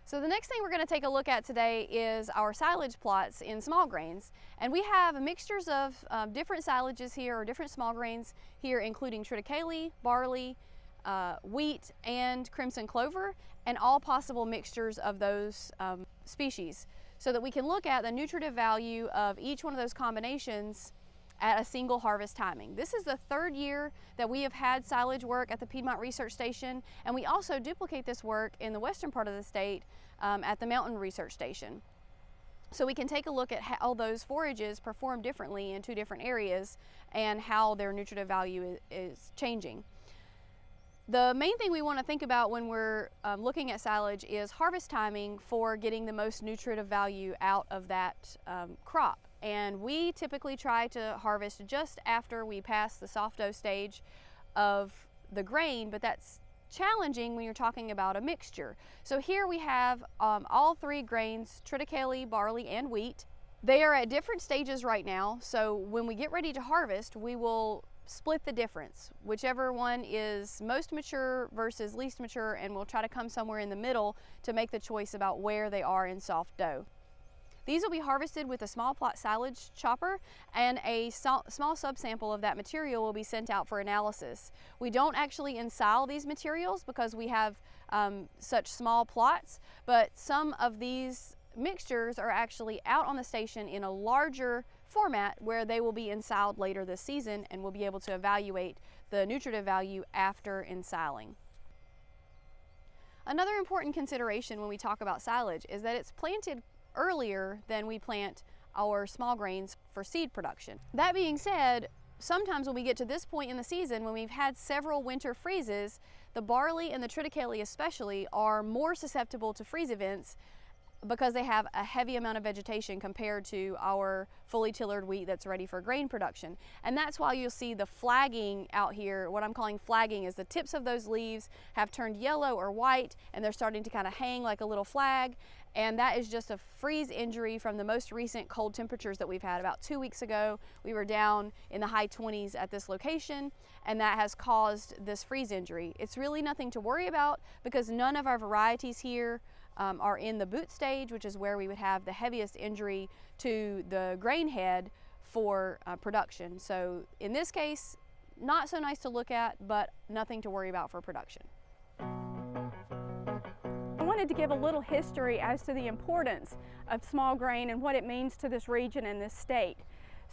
So the next thing we're going to take a look at today is our silage plots in small grains. And we have mixtures of different silages here, or different small grains here, including triticale, barley, wheat, and crimson clover, and all possible mixtures of those species, so that we can look at the nutritive value of each one of those combinations at a single harvest timing. This is the third year that we have had silage work at the Piedmont Research Station, and we also duplicate this work in the western part of the state at the Mountain Research Station. So we can take a look at how those forages perform differently in two different areas and how their nutritive value is changing. The main thing we want to think about when we're looking at silage is harvest timing for getting the most nutritive value out of that crop. And we typically try to harvest just after we pass the soft dough stage of the grain, but that's challenging when you're talking about a mixture. So here we have all three grains, triticale, barley, and wheat. They are at different stages right now, so when we get ready to harvest, we will split the difference, whichever one is most mature versus least mature, and we'll try to come somewhere in the middle to make the choice about where they are in soft dough. These will be harvested with a small plot silage chopper, and a small subsample of that material will be sent out for analysis. We don't actually ensile these materials because we have such small plots, but some of these mixtures are actually out on the station in a larger format where they will be ensiled later this season, and we'll be able to evaluate the nutritive value after ensiling. Another important consideration when we talk about silage is that it's planted earlier than we plant our small grains for seed production. That being said, sometimes when we get to this point in the season, when we've had several winter freezes, the barley and the triticale especially are more susceptible to freeze events because they have a heavy amount of vegetation compared to our fully tillered wheat that's ready for grain production. And that's why you'll see the flagging out here. What I'm calling flagging is the tips of those leaves have turned yellow or white, and they're starting to kind of hang like a little flag. And that is just a freeze injury from the most recent cold temperatures that we've had. About 2 weeks ago, we were down in the high 20s at this location, and that has caused this freeze injury. It's really nothing to worry about because none of our varieties here are in the boot stage, which is where we would have the heaviest injury to the grain head for production. So in this case, not so nice to look at, but nothing to worry about for production. I wanted to give a little history as to the importance of small grain and what it means to this region and this state.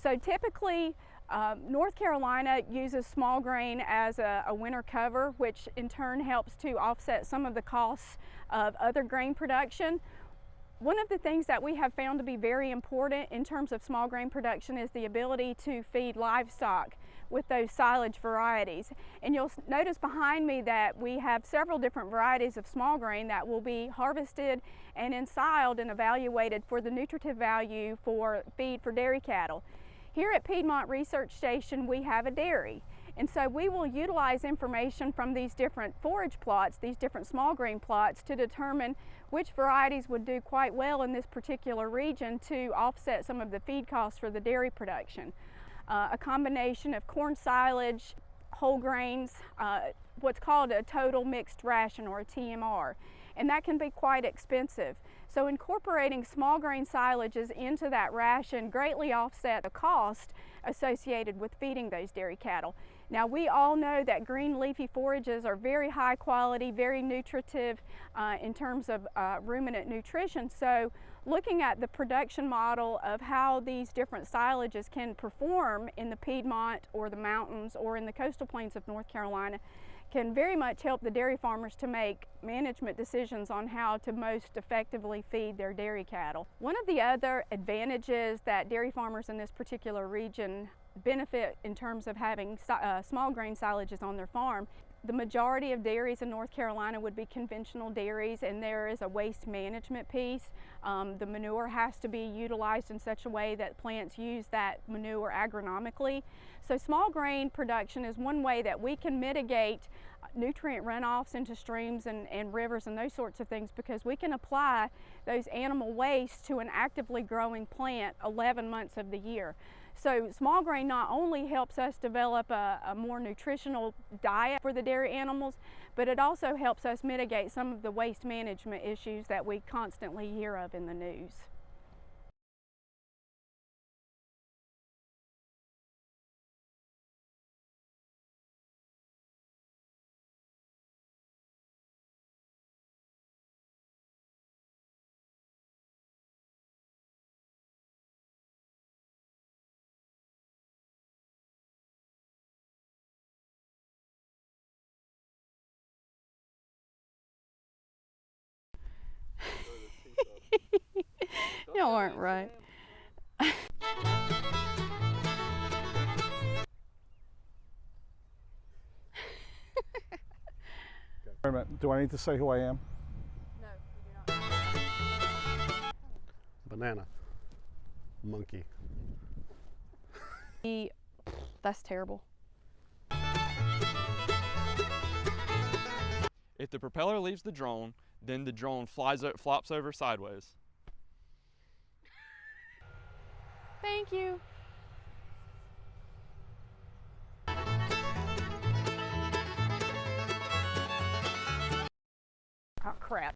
So typically, North Carolina uses small grain as a winter cover, which in turn helps to offset some of the costs of other grain production. One of the things that we have found to be very important in terms of small grain production is the ability to feed livestock with those silage varieties. And you'll notice behind me that we have several different varieties of small grain that will be harvested and ensiled and evaluated for the nutritive value for feed for dairy cattle. Here at Piedmont Research Station, we have a dairy. And so we will utilize information from these different forage plots, these different small grain plots, to determine which varieties would do quite well in this particular region to offset some of the feed costs for the dairy production. A combination of corn silage, whole grains, what's called a total mixed ration, or a TMR. And that can be quite expensive. So incorporating small grain silages into that ration greatly offset the cost associated with feeding those dairy cattle. Now, we all know that green leafy forages are very high quality, very nutritive in terms of ruminant nutrition. So looking at the production model of how these different silages can perform in the Piedmont or the mountains or in the coastal plains of North Carolina can very much help the dairy farmers to make management decisions on how to most effectively feed their dairy cattle. One of the other advantages that dairy farmers in this particular region benefit in terms of having small grain silages on their farm, the majority of dairies in North Carolina would be conventional dairies, and there is a waste management piece. The manure has to be utilized in such a way that plants use that manure agronomically. So small grain production is one way that we can mitigate nutrient runoffs into streams and rivers and those sorts of things, because we can apply those animal wastes to an actively growing plant 11 months of the year. So small grain not only helps us develop a more nutritional diet for the dairy animals, but it also helps us mitigate some of the waste management issues that we constantly hear of in the news. Y'all aren't right. Wait a minute, do I need to say who I am? No, you do not. Banana. Monkey. That's terrible. If the propeller leaves the drone, then the drone flops over sideways. Thank you. Oh, crap.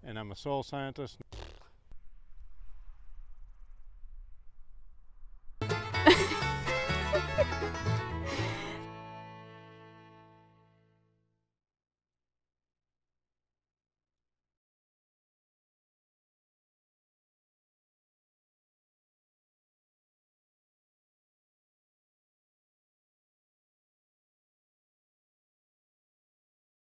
And I'm a soil scientist.